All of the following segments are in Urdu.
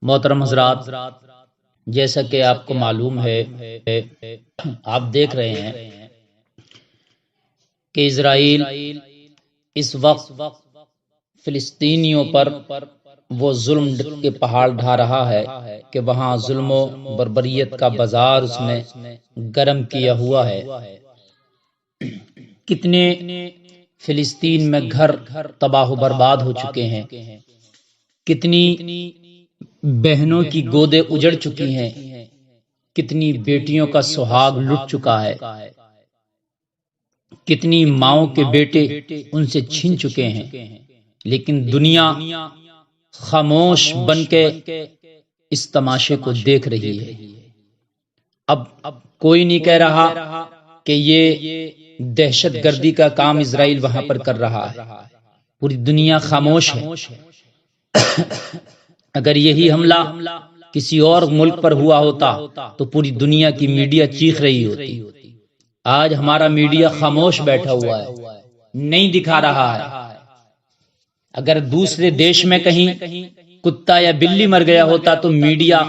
محترم حضرات، جیسا کہ آپ کو معلوم ہے، آپ دیکھ رہے ہیں کہ اسرائیل اس وقت فلسطینیوں پر وہ ظلم کے پہاڑ ڈھا رہا ہے کہ وہاں ظلم و بربریت کا بازار اس نے گرم کیا ہوا ہے۔ کتنے فلسطین میں گھر تباہ و برباد ہو چکے ہیں، کتنی بہنوں کی گودیں اجڑ چکی ہیں، کتنی بیٹیوں کا سہاگ لٹ چکا ہے، کتنی ماؤں کے بیٹے ان سے چھن چکے ہیں، لیکن دنیا خاموش بن کے اس تماشے کو دیکھ رہی ہے۔ اب کوئی نہیں کہہ رہا کہ یہ دہشت گردی کا کام اسرائیل وہاں پر کر رہا ہے، پوری دنیا خاموش ہے۔ اگر یہی حملہ کسی اور ملک پر ہوا ہوتا تو پوری دنیا کی میڈیا چیخ رہی ہوتی۔ آج ہمارا میڈیا خاموش بیٹھا ہوا ہے، نہیں دکھا رہا ہے۔ اگر دوسرے دیش میں کہیں کتا یا بلی مر گیا ہوتا تو میڈیا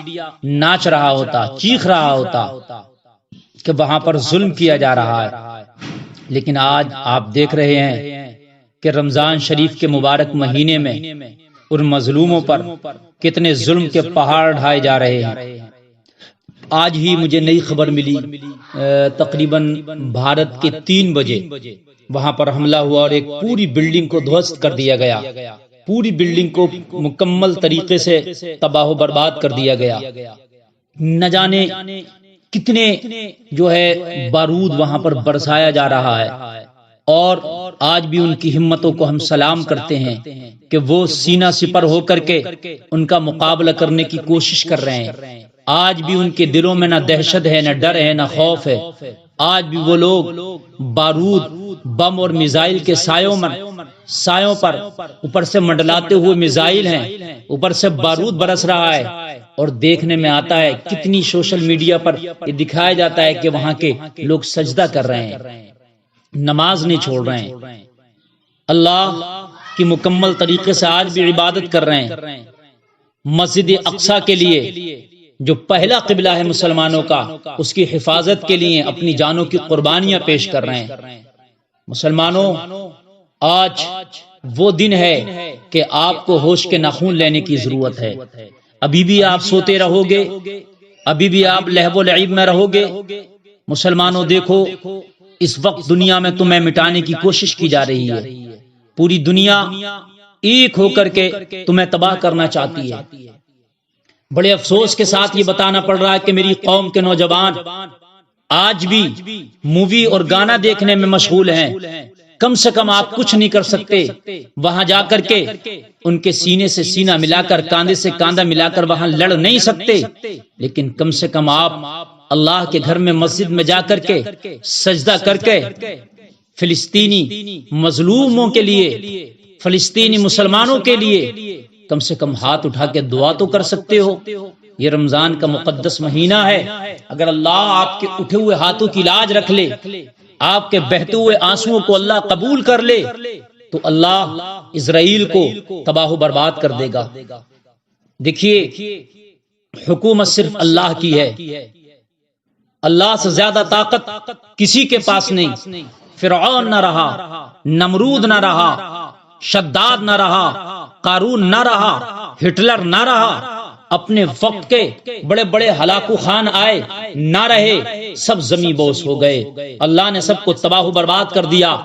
ناچ رہا ہوتا، چیخ رہا ہوتا کہ وہاں پر ظلم کیا جا رہا ہے۔ لیکن آج آپ دیکھ رہے ہیں کہ رمضان شریف کے مبارک مہینے میں اور مظلوموں پر کتنے ظلم کے پہاڑ ڈھائے جا رہے ہیں۔ آج ہی مجھے نئی خبر ملی، تقریباً بھارت کے 3 بجے وہاں پر حملہ ہوا اور ایک پوری بلڈنگ کو دھوست کر دیا گیا، پوری بلڈنگ کو مکمل طریقے سے تباہ و برباد کر دیا گیا۔ نہ جانے کتنے جو ہے بارود وہاں پر برسایا جا رہا ہے، اور آج بھی ان کی ہمتوں کو ہم سلام کرتے ہیں کہ وہ سینہ سپر ہو کر کے ان کا مقابلہ کرنے کی کوشش کر رہے ہیں۔ آج بھی ان کے دلوں میں نہ دہشت ہے، نہ ڈر ہے، نہ خوف ہے۔ آج بھی وہ لوگ بارود، بم اور میزائل کے سایوں پر اوپر سے منڈلاتے ہوئے میزائل ہیں، اوپر سے بارود برس رہا ہے، اور دیکھنے میں آتا ہے کتنی سوشل میڈیا پر یہ دکھایا جاتا ہے کہ وہاں کے لوگ سجدہ کر رہے ہیں، نماز نہیں چھوڑ رہے ہیں، اللہ کی مکمل طریقے سے آج بھی عبادت کر رہے ہیں۔ مسجد اقصی کے لیے جو پہلا قبلہ ہے مسلمانوں کا، اس کی حفاظت کے لیے اپنی جانوں کی قربانیاں پیش کر رہے ہیں۔ مسلمانوں، آج وہ دن ہے کہ آپ کو ہوش کے ناخن لینے کی ضرورت ہے۔ ابھی بھی آپ سوتے رہو گے، ابھی بھی آپ لہو و لعب میں رہو گے۔ مسلمانوں دیکھو، اس وقت دنیا میں تمہیں مٹانے کی کوشش کی جا رہی ہے، پوری دنیا ایک ہو کر کے تمہیں تباہ کرنا چاہتی ہے۔ بڑے افسوس کے ساتھ یہ بتانا پڑ رہا ہے کہ میری قوم کے نوجوان آج بھی مووی اور گانا دیکھنے میں مشغول ہیں۔ کم سے کم آپ کچھ نہیں کر سکتے وہاں جا کر کے ان کے سینے سے سینہ ملا کر، کاندھے سے کاندھا ملا کر وہاں لڑ نہیں سکتے، لیکن کم سے کم آپ اللہ کے گھر میں مسجد میں جا کر کے سجدہ کر کے فلسطینی مظلوموں کے لیے، فلسطینی مسلمانوں کے لیے کم سے کم ہاتھ اٹھا کے دعا تو کر سکتے ہو۔ یہ رمضان کا مقدس مہینہ ہے، اگر اللہ آپ کے اٹھے ہوئے ہاتھوں کی لاج رکھ لے، آپ کے بہتے ہوئے آنسوؤں کو اللہ قبول کر لے، تو اللہ اسرائیل کو تباہ و برباد کر دے گا۔ دیکھیے، حکومت صرف اللہ کی ہے، اللہ سے زیادہ طاقت کسی کے پاس نہیں۔ فرعون نہ رہا، نمرود نہ رہا، شداد نہ رہا، قارون نہ رہا، ہٹلر نہ رہا، اپنے وقت کے بڑے بڑے ہلاکو خان آئے نہ رہے، سب زمیں بوس ہو گئے، اللہ نے سب کو تباہ و برباد کر دیا۔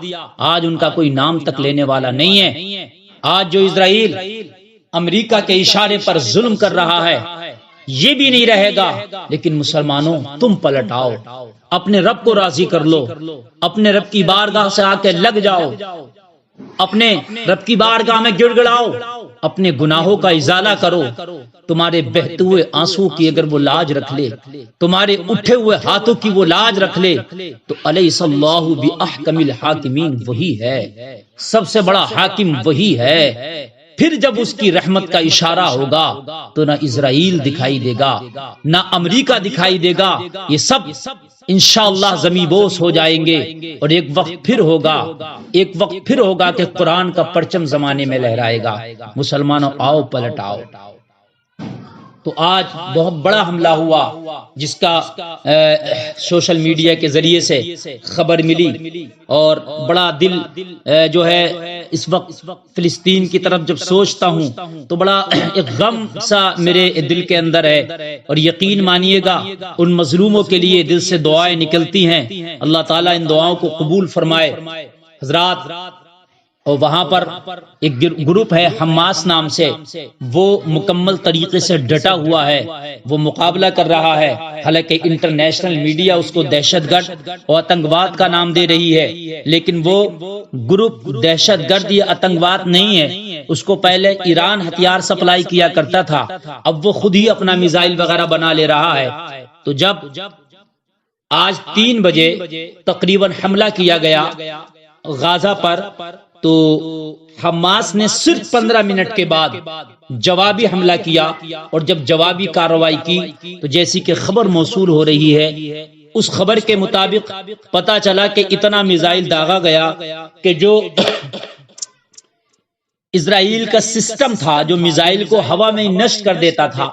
آج ان کا کوئی نام تک لینے والا نہیں ہے۔ آج جو اسرائیل امریکہ کے اشارے پر ظلم کر رہا ہے، یہ بھی نہیں رہے گا۔ لیکن مسلمانوں، تم پلٹ آؤ، اپنے رب کو راضی کر لو، اپنے رب کی بارگاہ سے آ کے لگ جاؤ، اپنے رب کی بارگاہ میں گڑ گڑاؤ، اپنے گناہوں کا ازالہ کرو۔ تمہارے بہتے ہوئے آنسو کی اگر وہ لاج رکھ لے، تمہارے اٹھے ہوئے ہاتھوں کی وہ لاج رکھ لے، تو الیس اللہ باحکم الحاکمین، وہی ہے، سب سے بڑا حاکم وہی ہے۔ پھر جب اس کی رحمت کا اشارہ ہوگا تو نہ اسرائیل دکھائی دے گا، نہ امریکہ دکھائی دے گا، یہ سب انشاءاللہ زمیں بوس ہو جائیں گے۔ اور ایک وقت پھر ہوگا کہ قرآن کا پرچم زمانے میں لہرائے گا۔ مسلمانوں، آؤ پلٹ آؤ۔ تو آج بہت بڑا حملہ ہوا جس کا سوشل میڈیا کے ذریعے سے خبر ملی، اور بڑا دل جو ہے اس وقت فلسطین کی طرف جب سوچتا ہوں تو بڑا ایک غم سا میرے دل کے اندر ہے، اور یقین مانیے گا ان مظلوموں کے لیے دل سے دعائیں نکلتی ہیں، اللہ تعالیٰ ان دعاؤں کو قبول فرمائے۔ حضرات، اور وہاں پر ایک گروپ ہے حماس نام سے، وہ مکمل طریقے سے ڈٹا ہوا ہے، وہ مقابلہ کر رہا ہے، حالانکہ انٹرنیشنل میڈیا اس کو دہشت گرد اور آتنکواد کا نام دے رہی ہے، لیکن وہ گروپ دہشت گرد یا آتنکواد نہیں ہے۔ اس کو پہلے ایران ہتھیار سپلائی کیا کرتا تھا، اب وہ خود ہی اپنا میزائل وغیرہ بنا لے رہا ہے۔ تو جب آج 3 بجے تقریباً حملہ کیا گیا غازہ پر، تو حماس نے صرف 15 منٹ کے بعد جوابی حملہ کیا، اور جب جوابی کارروائی کی تو جیسی کہ خبر موصول ہو رہی ہے، اس خبر کے مطابق پتا چلا کہ اتنا میزائل داغا گیا کہ جو اسرائیل کا سسٹم تھا جو میزائل کو ہوا میں نشٹ کر دیتا تھا،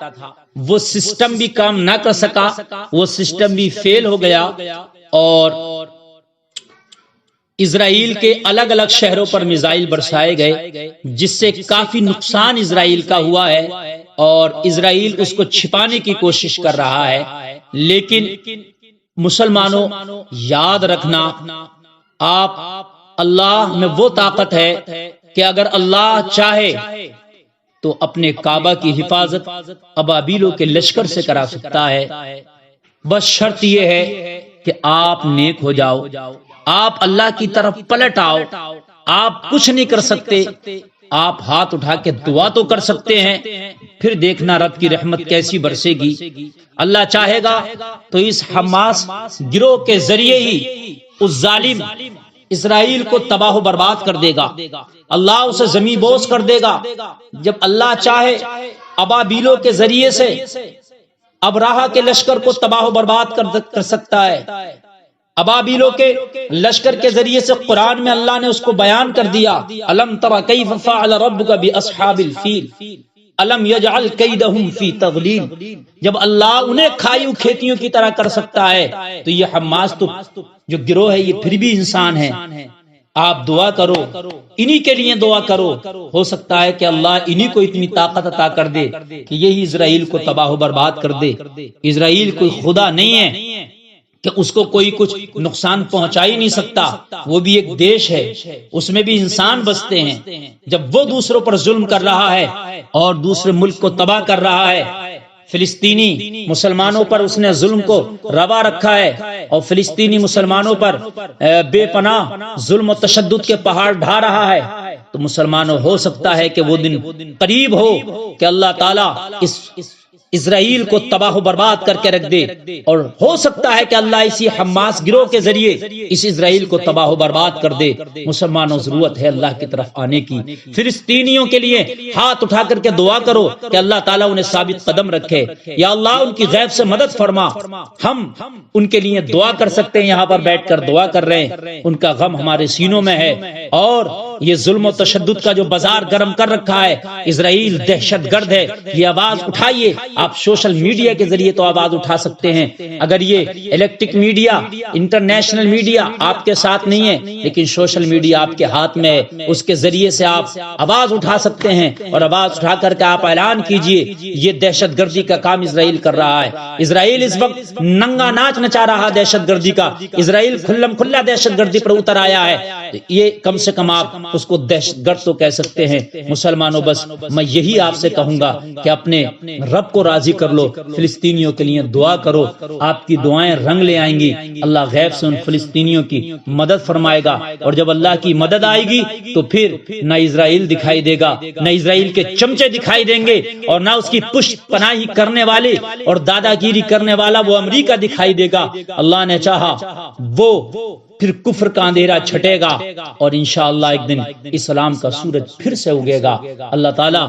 وہ سسٹم بھی کام نہ کر سکا، وہ سسٹم بھی فیل ہو گیا، اور اسرائیل کے الگ الگ شہروں پر میزائل برسائے گئے، جس سے کافی نقصان اسرائیل کا ہوا ہے، اور اسرائیل اس کو چھپانے کی کوشش کر رہا ہے۔ لیکن مسلمانوں، یاد رکھنا، آپ اللہ میں وہ طاقت ہے کہ اگر اللہ چاہے تو اپنے کعبہ کی حفاظت ابابیلوں کے لشکر سے کرا سکتا ہے، بس شرط یہ ہے کہ آپ نیک ہو جاؤ، آپ اللہ کی طرف پلٹ آؤ۔ آپ کچھ نہیں کر سکتے، آپ ہاتھ اٹھا کے دعا تو کر سکتے ہیں، پھر دیکھنا رب کی رحمت کیسی برسے گی۔ اللہ چاہے گا تو اس حماس گروہ کے ذریعے ہی اس ظالم اسرائیل کو تباہ و برباد کر دے گا، اللہ اسے زمین بوس کر دے گا۔ جب اللہ چاہے ابابیلوں کے ذریعے سے ابراہا کے لشکر کو تباہ و برباد کر سکتا ہے۔ ابابیلوں کے لشکر کے ذریعے سے قرآن میں اللہ نے اس کو بیان کر دیا، الم تر کیف فعل ربک باصحاب الفیل الم یجعل کیدہم فی تضلیل۔ جب اللہ انہیں کھائیوں کھیتیوں کی طرح کر سکتا ہے تو یہ حماس تو جو گروہ ہے یہ پھر بھی انسان ہے۔ آپ دعا کرو، انہی کے لیے دعا کرو، ہو سکتا ہے کہ اللہ انہی کو اتنی طاقت عطا کر دے کہ یہی اسرائیل کو تباہ و برباد کر دے۔ اسرائیل کوئی خدا نہیں ہے کہ اس کو کوئی کچھ نقصان پہنچا ہی نہیں سکتا، وہ بھی ایک دیش ہے، اس میں بھی انسان بستے ہیں۔ جب وہ دوسروں پر ظلم کر رہا ہے اور دوسرے ملک کو تباہ کر رہا ہے، فلسطینی مسلمانوں پر اس نے ظلم کو روا رکھا ہے، اور فلسطینی مسلمانوں پر بے پناہ ظلم و تشدد کے پہاڑ ڈھا رہا ہے، تو مسلمانوں ہو سکتا ہے کہ وہ دن قریب ہو کہ اللہ تعالیٰ اس اسرائیل کو تباہ و برباد کر کے رکھ دے، اور ہو سکتا ہے کہ اللہ اسی حماس گروہ کے ذریعے اس اسرائیل کو تباہ و برباد کر دے۔ مسلمانوں ضرورت ہے اللہ کی طرف آنے کی، فلسطینیوں کے لیے ہاتھ اٹھا کر کے دعا کرو کہ اللہ تعالیٰ انہیں ثابت قدم رکھے، یا اللہ ان کی غیب سے مدد فرما۔ ہم ان کے لیے دعا کر سکتے ہیں، یہاں پر بیٹھ کر دعا کر رہے ہیں، ان کا غم ہمارے سینوں میں ہے، اور یہ ظلم و تشدد کا جو بازار گرم کر رکھا ہے، اسرائیل دہشت گرد ہے، یہ آواز اٹھائیے۔ آپ سوشل میڈیا کے ذریعے تو آواز اٹھا سکتے ہیں، اگر یہ الیکٹرک میڈیا، انٹرنیشنل میڈیا آپ کے ساتھ نہیں ہے، لیکن سوشل میڈیا آپ کے ہاتھ میں ہے، اس کے ذریعے سے آپ آواز اٹھا سکتے ہیں، اور آواز اٹھا کر کے آپ اعلان کیجئے یہ دہشت گردی کا کام اسرائیل کر رہا ہے۔ اسرائیل اس وقت ننگا ناچ نچا رہا دہشت گردی کا، اسرائیل کھلم کھلا دہشت گردی پر اتر آیا ہے، یہ کم سے کم آپ اس کو دہشت گرد تو کہہ سکتے ہیں۔ مسلمانوں، بس میں یہی آپ سے کہوں گا کہ اپنے رب کو راضی کر لو، فلسطینیوں کے لیے دعا کرو، آپ کی دعائیں رنگ لے آئیں گی، اللہ غیب سے ان فلسطینیوں کی مدد فرمائے گا، اور جب اللہ کی مدد آئے گی تو پھر نہ اسرائیل دکھائی دے گا، نہ اسرائیل کے چمچے دکھائی دیں گے، اور نہ اس کی پشت پناہی کرنے والے اور دادا گیری کرنے والا وہ امریکہ دکھائی دے گا۔ اللہ نے چاہا وہ پھر کفر کا اندھیرا چھٹے گا، اور انشاءاللہ ایک دن اسلام کا سورج پھر سے اگے گا۔ اللہ تعالیٰ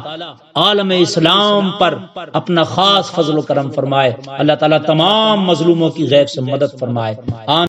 عالم اسلام پر اپنا خاص فضل و کرم فرمائے، اللہ تعالیٰ تمام مظلوموں کی غیب سے مدد فرمائے۔